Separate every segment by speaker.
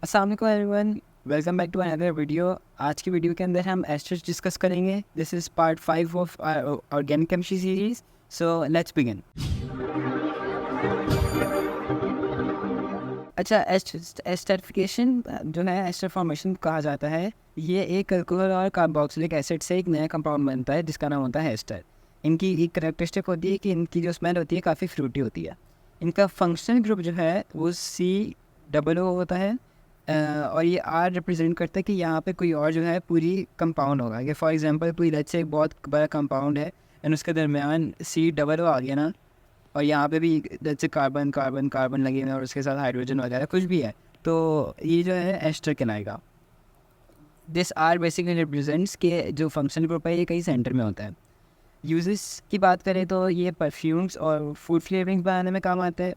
Speaker 1: अस्सलाम वालेकुम everyone, welcome back to another video. आज की वीडियो के अंदर हम एस्टर्स डिस्कस करेंगे। This is part 5 of organic chemistry series. So let's begin. अच्छा, एस्टरिफिकेशन जो है, एस्टर फॉर्मेशन कहा जाता है। ये एक अल्कोहल और कार्बोक्सिलिक एसिड से एक नया कंपाउंड बनता है जिसका नाम होता है एस्टर। इनकी एक करेक्टरिस्टिक होती है कि इनकी जो स्मेल होती है काफ़ी फ्रूटी होती है। इनका फंक्शनल ग्रुप जो है वो COO होता है। और ये आर रिप्रेजेंट करता है कि यहाँ पे कोई और जो है पूरी कंपाउंड होगा। कि फॉर एग्जांपल कोई लेट्स से एक बहुत बड़ा कंपाउंड है एंड उसके दरमियान COO आ गया ना, और यहाँ पे भी जैसे कार्बन कार्बन कार्बन लगे हुए हैं और उसके साथ हाइड्रोजन वगैरह कुछ भी है, तो ये जो है एस्टर कहलाएगा। दिस आर बेसिकली रिप्रेजेंट्स के जो फंक्शनल ग्रुप है ये कहीं सेंटर में होता है। यूजेस की बात करें तो ये परफ्यूम्स और फूड फ्लेवरिंग्स बनाने में काम आता है।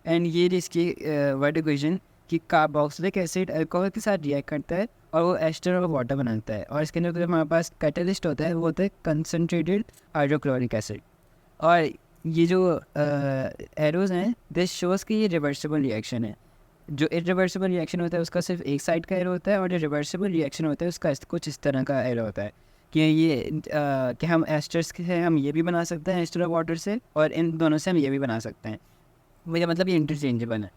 Speaker 1: एंड ये इसकी वर्ड इक्वेशन कि कार्बोक्सिलिक एसिड अल्कोहल के साथ रिएक्ट करता है और वो एस्टर और वाटर बनाता है। और इसके अंदर जो हमारे पास कैटलिस्ट होता है वो होता है कंसनट्रेटेड हाइड्रोक्लोरिक एसिड। और ये जो एरोज हैं, दिस शोज कि ये रिवर्सिबल रिएक्शन है। जो इरिवर्सिबल रिएक्शन होता है उसका सिर्फ एक साइड का एरो होता है, और जो रिवर्सिबल रिएक्शन होता है उसका कुछ इस तरह का एरो होता है कि ये कि हम एस्टर्स से हम ये भी बना सकते हैं एस्टर ऑफ वाटर से, और इन दोनों से हम ये भी बना सकते हैं। मुझे मतलब ये इंटरचेंजेबल है।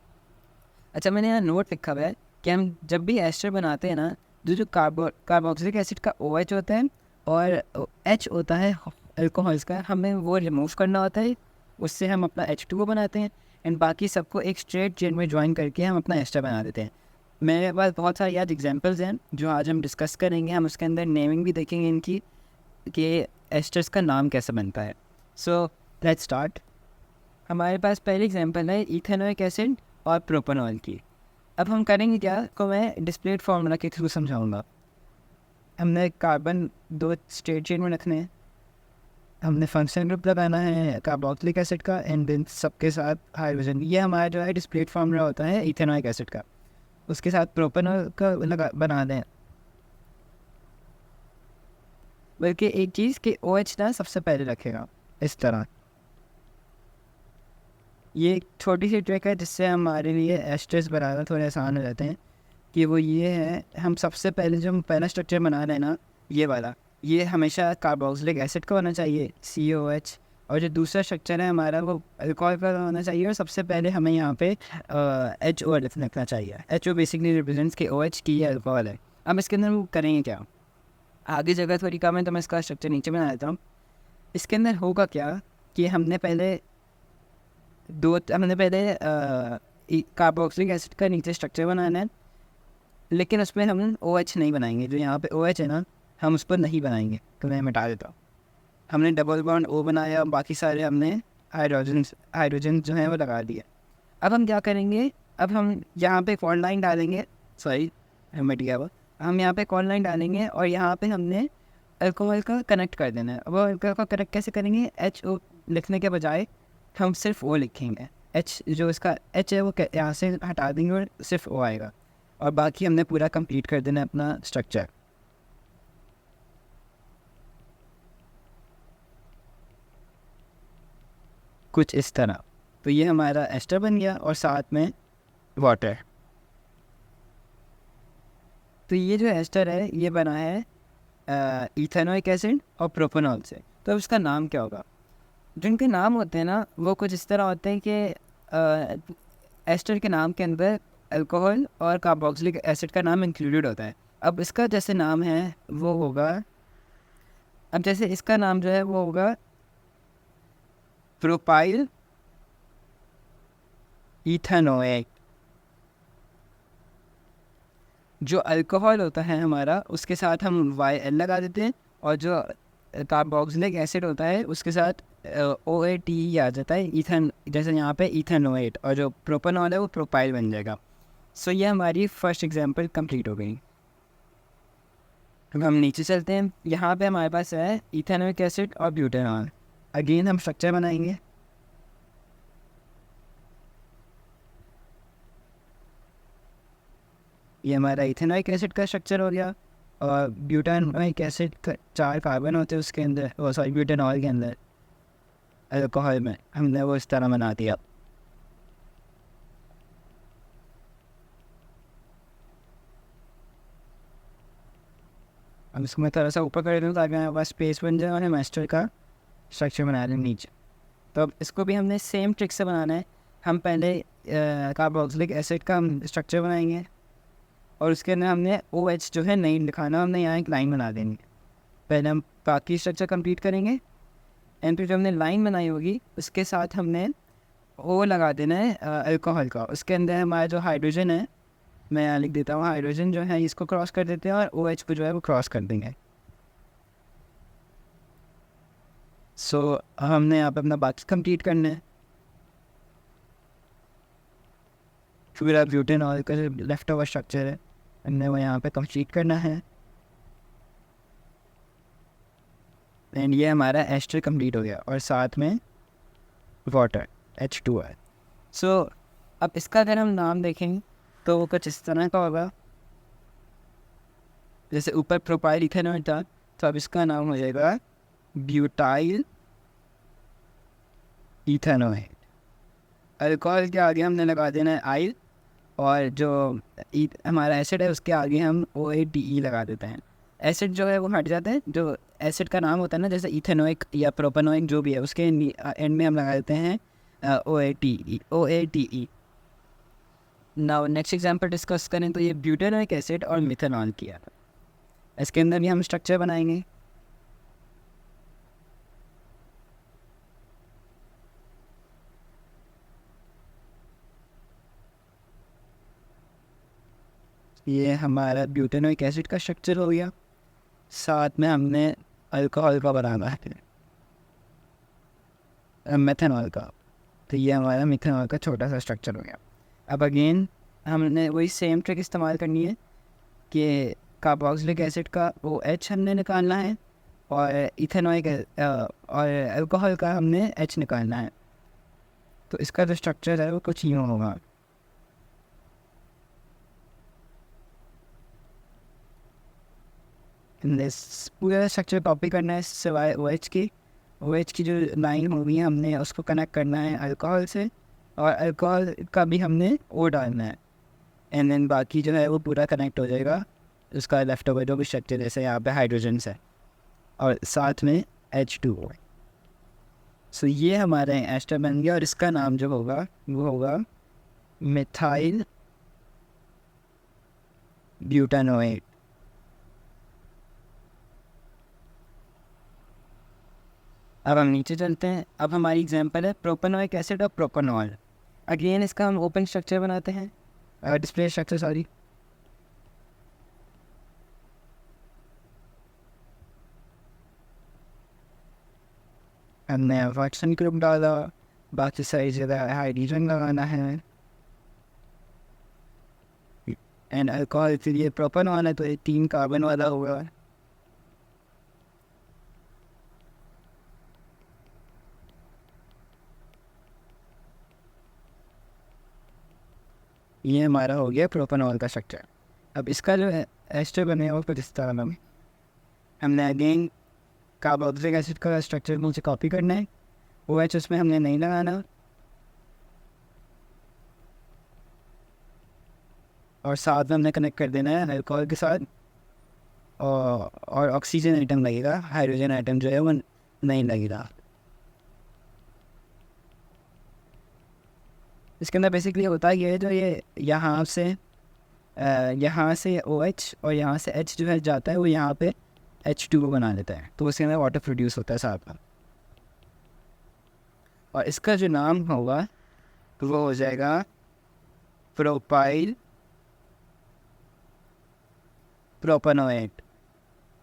Speaker 1: अच्छा, मैंने यहाँ नोट लिखा हुआ है कि हम जब भी एस्टर बनाते हैं ना, जो जो कार्बोक्सिलिक एसिड का OH होता है और H होता है अल्कोहल्स का, हमें वो रिमूव करना होता है। उससे हम अपना H2O बनाते हैं एंड बाकी सबको एक स्ट्रेट चेन में ज्वाइन करके हम अपना एस्टर बना देते हैं। मेरे पास बहुत सारे याद एग्जांपल्स हैं जो आज हम डिस्कस करेंगे। हम उसके अंदर नेमिंग भी देखेंगे इनकी कि एस्टर्स का नाम कैसे बनता है। So let's start. हमारे पास पहली एग्जांपल है इथेनोइक एसिड और प्रोपेनॉल की। अब हम करेंगे क्या, को मैं डिस्प्लेड फार्मूला के थ्रू समझाऊंगा। हमने कार्बन दो स्ट्रेट चेन में रखने हैं, हमने फंक्शन ग्रुप लगाना है कार्बोक्सिलिक एसिड का, एंड देन सबके साथ हाइड्रोजन। ये हमारा जो है डिस्प्लेड फार्मूला होता है इथेनोइक एसिड का। उसके साथ प्रोपेनॉल का लगा बना दें। बल्कि एक चीज़ कि OH ना सबसे पहले रखेगा इस तरह। ये एक छोटी सी ट्रिक है जिससे हमारे लिए एस्टर्स बनाना थोड़े आसान हो जाते हैं। कि वो ये है, हम सबसे पहले जो हम पहला स्ट्रक्चर बना रहे हैं ना, ये वाला, ये हमेशा कार्बोक्सिलिक एसिड का होना चाहिए COH। और जो दूसरा स्ट्रक्चर है हमारा वो अल्कोहल का होना चाहिए। और सबसे पहले हमें यहाँ पे HO रखना चाहिए। HO बेसिकली रिप्रेजेंट्स कि OH की ये अल्कोहल है। अब इसके अंदर वो करेंगे क्या, आगे जगह थोड़ी कम है तो मैं इसका स्ट्रक्चर नीचे बना देता हूँ। इसके अंदर होगा क्या कि हमने पहले कार्बोक्सिलिक एसिड का नीचे स्ट्रक्चर बनाना है, लेकिन उसमें हम OH नहीं बनाएंगे। जो यहाँ पे OH है ना, हम उस पर नहीं बनाएंगे, तो मैं मिटा देता हूँ। हमने डबल बॉन्ड O बनाया, बाकी सारे हमने हाइड्रोजन जो है वो लगा दिए। अब हम क्या करेंगे, अब हम यहाँ पे कॉर्ड लाइन डालेंगे। सॉरी, मिट गया वो। हम यहाँ पे कॉर्ड लाइन डालेंगे और यहाँ पे हमने अल्कोहल का कनेक्ट कर देना है। अब वो अल्कोहल का कनेक्ट कैसे करेंगे, HO लिखने के बजाय हम सिर्फ O लिखेंगे। H जो इसका H है वो यहाँ से हटा देंगे और सिर्फ O आएगा। और बाकी हमने पूरा कंप्लीट कर देना है अपना स्ट्रक्चर कुछ इस तरह। तो ये हमारा एस्टर बन गया और साथ में वाटर। तो ये जो एस्टर है ये बना है इथेनोइक एसिड और प्रोपेनॉल से। तो अब इसका नाम क्या होगा। जिनके नाम होते हैं ना वो कुछ इस तरह होते हैं कि एस्टर के नाम के अंदर अल्कोहल और कार्बोक्सिलिक एसिड का नाम इंक्लूडेड होता है। अब इसका जैसे नाम है वो होगा, अब जैसे इसका नाम जो है वो होगा प्रोपाइल इथेनोइक। जो अल्कोहल होता है हमारा उसके साथ हम YL लगा देते हैं, और जो कार्बोक्सिलिक एसिड होता है उसके साथ OAT आ जाता है, इथन। जैसे यहाँ पे इथेनोएट, और जो प्रोपेनॉल है वो प्रोपाइल बन जाएगा। सो ये हमारी फर्स्ट एग्जांपल कंप्लीट हो गई। अब हम नीचे चलते हैं। यहाँ पे हमारे पास है इथेनोइक एसिड और ब्यूटेनॉल। अगेन हम स्ट्रक्चर बनाएंगे। ये हमारा इथेनोइक एसिड का स्ट्रक्चर हो गया। और ब्यूटानोइक एसिड का 4 कार्बन होते हैं उसके अंदर, वो सॉरी ब्यूटेनॉल के अंदर, अल्कोहल में हमने वो इस तरह बना दिया। अब इसको मैं थोड़ा सा ऊपर कर दूँ ताकि हमारे पास स्पेस बन जाए और हम एस्टर का स्ट्रक्चर बना लें नीचे। तो अब इसको भी हमने सेम ट्रिक से बनाना है। हम पहले कार्बोक्सिलिक एसिड का स्ट्रक्चर बनाएंगे और उसके अंदर हमने OH जो है नहीं लिखाना, हमने यहाँ एक लाइन बना देनी है। पहले हम बाकी स्ट्रक्चर कंप्लीट करेंगे एंड फिर जो हमने लाइन बनाई होगी उसके साथ हमने वो लगा देना है अल्कोहल का। उसके अंदर हमारा जो हाइड्रोजन है, मैं यहाँ लिख देता हूँ, हाइड्रोजन जो है इसको क्रॉस कर देते हैं और OH को जो है वो क्रॉस कर देंगे। सो हमने यहाँ पे अपना बाकी कंप्लीट करना है। फिर ब्यूटेनॉल का जो लेफ्ट ओवर स्ट्रक्चर है हमने वो यहाँ पे कंप्लीट करना है एंड ये हमारा एस्टर कंप्लीट हो गया और साथ में वाटर H2 है। सो अब इसका अगर हम नाम देखें तो वो कुछ इस तरह का होगा, जैसे ऊपर प्रोपाइल इथेनॉल था तो अब इसका नाम हो जाएगा ब्यूटाइल इथेनॉइड। अल्कोहल के आगे हमने लगा देना है आइल और जो हमारा एसिड है उसके आगे हम OATE लगा देते हैं। एसिड जो है वो हट जाता है, जो एसिड का नाम होता है ना जैसे इथेनोइक या प्रोपेनोइक जो भी है उसके एंड में हम लगा देते हैं OATE। Now next example discuss करें तो ये ब्यूटेनोइक एसिड और मिथेनॉल किया, इसके अंदर भी हम स्ट्रक्चर बनाएंगे। ये हमारा ब्यूटेनोइक एसिड का स्ट्रक्चर हो गया, साथ में हमने अल्कोहल का बनाना है मेथनॉल का, तो ये हमारा मिथेनॉल का छोटा सा स्ट्रक्चर हो गया। अब अगेन हमने वही सेम ट्रिक इस्तेमाल करनी है कि कार्बोक्सिलिक एसिड का OH हमने निकालना है और इथेनॉइक और अल्कोहल का हमने H निकालना है। तो इसका जो स्ट्रक्चर है वो कुछ यूँ होगा। पूरा स्ट्रक्चर कॉपी करना है सिवाय OH की जो लाइन होगी हमने उसको कनेक्ट करना है अल्कोहल से और अल्कोहल का भी हमने O डालना है एंड देन बाकी जो है वो पूरा कनेक्ट हो जाएगा उसका लेफ्ट ओवर जो भी स्ट्रक्चर, जैसे यहाँ पे हाइड्रोजन है और साथ में H2O। सो ये हमारा एस्टर बन गया और इसका नाम जो होगा वो होगा मिथाइल ब्यूटानोएट। अब हम नीचे चलते हैं। अब हमारी एग्जांपल है प्रोपेनोइक एसिड और प्रोपेनॉल। अगेन इसका हम ओपन स्ट्रक्चर बनाते हैं, डिस्प्ले स्ट्रक्चर सॉरी। हमने वाटसन ग्रुप डाला, बाकी सारी जगह हाइड्रोजन लगाना है एंड अल्कोहल, फिर ये प्रोपेनॉल है तो ये 3 कार्बन वाला होगा। ये हमारा हो गया प्रोपेनॉल का स्ट्रक्चर। अब इसका जो एस्टर बने वो कुछ इस तरह में हमने अगेन कार्बोक्सिलिक एसिड का स्ट्रक्चर मुझे कॉपी करना है, OH उसमें हमने नहीं लगाना और साथ में हमने कनेक्ट कर देना है अल्कोहल के साथ और ऑक्सीजन आइटम लगेगा, हाइड्रोजन आइटम जो है वो नहीं लगेगा। इसके अंदर बेसिकली होता है ये जो ये यहाँ से OH और यहाँ से H जो है जाता है वो यहाँ पे H2O बना देता है, तो उसके अंदर वाटर प्रोड्यूस होता है साथ में। और इसका जो नाम होगा तो वो हो जाएगा प्रोपाइल प्रोपेनोएट।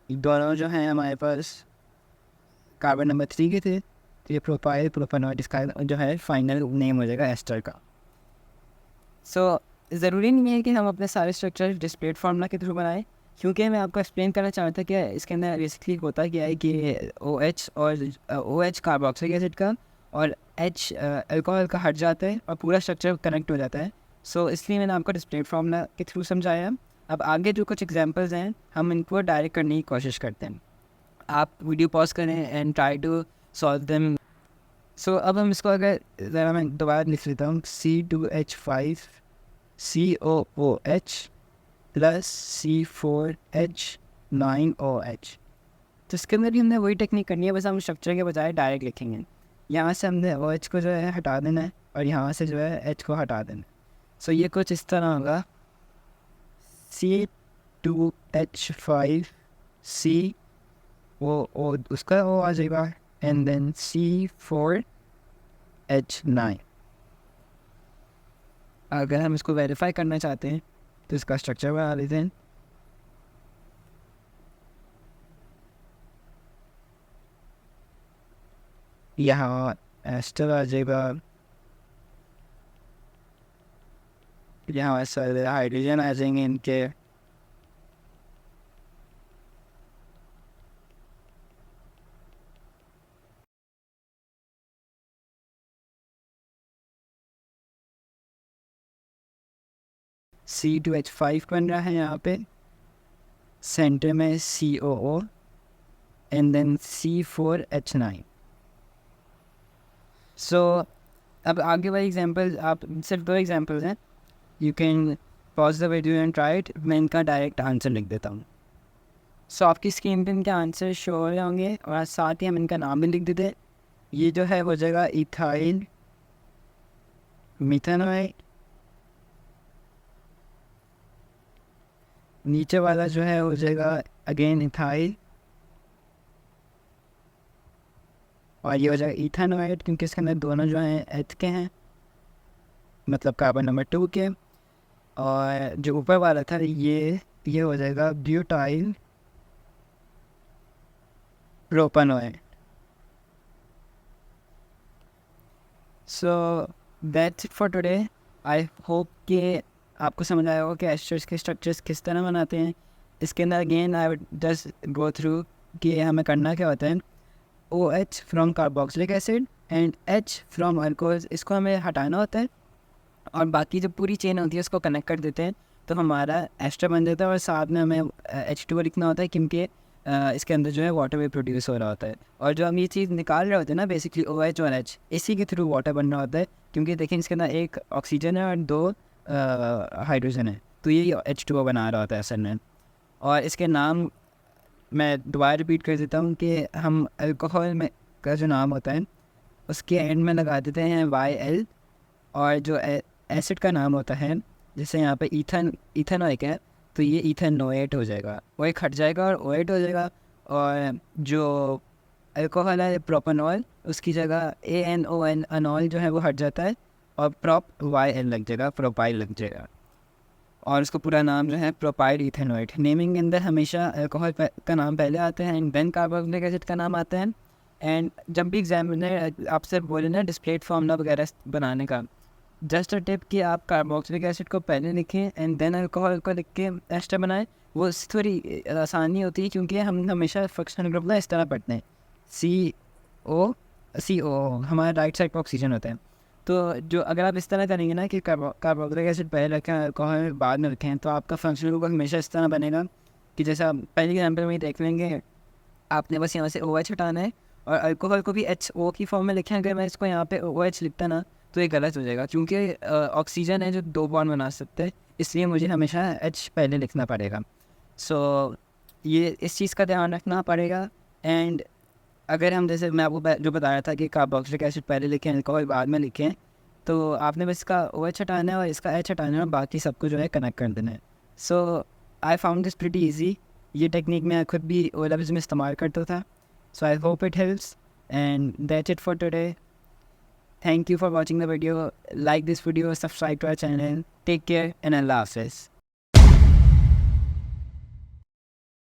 Speaker 1: दोनों जो हैं हमारे पास कार्बन नंबर 3 के थे, तो ये प्रोपाइल प्रोपेनोएट इसका जो है फाइनल नेम हो जाएगा एस्टर का। सो ज़रूरी नहीं है कि हम अपने सारे स्ट्रक्चर डिस्प्लेड फार्मूला के थ्रू बनाएं, क्योंकि मैं आपको एक्सप्लेन करना चाहता कि इसके अंदर बेसिकली होता क्या है कि OH और OH कार्बोक्सिलिक एसिड का और H अल्कोहल का हट जाता है और पूरा स्ट्रक्चर कनेक्ट हो जाता है। सो इसलिए मैंने आपको डिस्प्लेड फार्मूला के थ्रू समझाया। अब आगे जो कुछ एग्जांपल्स हैं हम इनको डायरेक्ट करने की कोशिश करते हैं। आप वीडियो पॉज करें and try to solve them. So अब हम इसको अगर ज़रा मैं दोबारा लिख लेता हूँ, C2H5COOH + C4H 9OH। तो इसके अंदर भी हमने वही टेक्निक करनी है, बस हम स्ट्रक्चर के बजाय डायरेक्ट लिखेंगे। यहाँ से हमने OH को जो है हटा देना है और यहाँ से जो है H को हटा देना है। सो ये कुछ इस तरह होगा, C2H5C, वो उसका वो आ जाएगा, एंड देन C4H9। अगर हम इसको वेरीफाई करना चाहते हैं तो इसका स्ट्रक्चर बना लेते हैं। यहाँ एस्टर आ जाएगा, यहाँ सारे हाइड्रोजन आ जाएंगे इनके, C2H5 बन रहा है यहाँ पे, सेंटर में COO एंड देन C4H9। सो अब आगे वाली एग्जांपल, आप सिर्फ 2 एग्जांपल्स हैं, you can pause the video and try it. मैं इनका डायरेक्ट आंसर लिख देता हूँ। सो आपकी स्क्रीन पे इनके आंसर शो हो रहे होंगे और साथ ही हम इनका नाम भी लिख देते हैं। ये जो है हो जाएगा इथाइल मिथेनॉइड, नीचे वाला जो है हो जाएगा अगेन इथाइल, और ये हो जाएगा इथेनॉइड क्योंकि इसके अंदर दोनों जो हैं एच के हैं, मतलब कार्बन नंबर 2 के। और जो ऊपर वाला था ये हो जाएगा butyl propanoid. So that's it for today. I hope कि आपको समझ आया होगा कि एस्टर्स के स्ट्रक्चर्स किस तरह बनाते हैं। इसके अंदर again I would just go through कि हमें करना क्या होता है। OH from carboxylic acid and H from alcohol, इसको हमें हटाना होता है और बाकी जो पूरी चेन होती है उसको कनेक्ट कर देते हैं, तो हमारा एस्टर बन जाता है। और साथ में हमें H2O लिखना होता है क्योंकि इसके अंदर जो है वाटर भी प्रोड्यूस हो रहा होता है। और जो हम ये चीज़ निकाल रहे होते हैं ना, बेसिकली OH और H, इसी के थ्रू वाटर बन रहा होता है, क्योंकि देखें इसके अंदर एक ऑक्सीजन है और 2 हाइड्रोजन है, तो ये H2O बना रहा होता है असल में। और इसके नाम मैं दोबारा रिपीट कर देता हूँ कि हम अल्कोहल में का जो नाम होता है उसके एंड में लगा देते हैं YL, और जो एसिड का नाम होता है, जैसे यहाँ पे इथेनॉइक है तो ये इथेनोएट हो जाएगा, वो एक हट जाएगा और OH हो जाएगा। और जो अल्कोहल है प्रोपेनॉल, उसकी जगह ANON अनॉल जो है वो हट जाता है और YL लग जाएगा, प्रोपाइल लग जाएगा। और उसका पूरा नाम जो है प्रोपाइल इथेनोएट। नेमिंग के अंदर हमेशा अल्कोहल का नाम पहले आता है एंड देन कार्बोक्सिलिक एसिड का नाम आता है। एंड जब भी एग्जामिनर आपसे बोले ना डिस्प्लेड फार्मूला वगैरह बनाने का, जस्ट अ टिप कि आप कार्बोक्सिलिक एसिड को पहले लिखें एंड देन अल्कोहल को लिख के एस्टर बनाएं, वो थोड़ी आसानी होती है क्योंकि हम हमेशा फंक्शनल ग्रुप ना इस तरह पढ़ते हैं, CO हमारा राइट साइड पर ऑक्सीजन होता है। तो जो अगर आप इस तरह करेंगे ना कि कार्बोक्सिलिक एसिड पहले रखें अल्कोहल बाद में रखें, तो आपका फंक्शनल ग्रुप हमेशा इस तरह बनेगा कि जैसा पहले एग्जाम्पल में देख लेंगे, आपने बस यहाँ से OH हटाना है और अल्कोहल को भी HO की फॉर्म में लिखें। अगर मैं इसको यहाँ पे OH लिखता ना तो ये गलत हो जाएगा, क्योंकि ऑक्सीजन है जो 2 बॉन्ड बना सकते हैं, इसलिए मुझे हमेशा H पहले लिखना पड़ेगा। सो ये इस चीज़ का ध्यान रखना पड़ेगा। एंड अगर हम जैसे मैं आपको जो बता रहा था कि कार्बोक्सिलिक एसिड पहले लिखें अल्कोहल बाद में लिखें, तो आपने बस इसका OH हटाना है और इसका H हटाना है और बाकी सबको जो है कनेक्ट कर देना है। So I found this pretty easy. ये टेक्निक मैं खुद भी O लेवल्स में इस्तेमाल करता था। So I hope it helps and that's it for today. Thank you for watching the video. Like this video, subscribe to our channel. Take care and Allah Hafiz.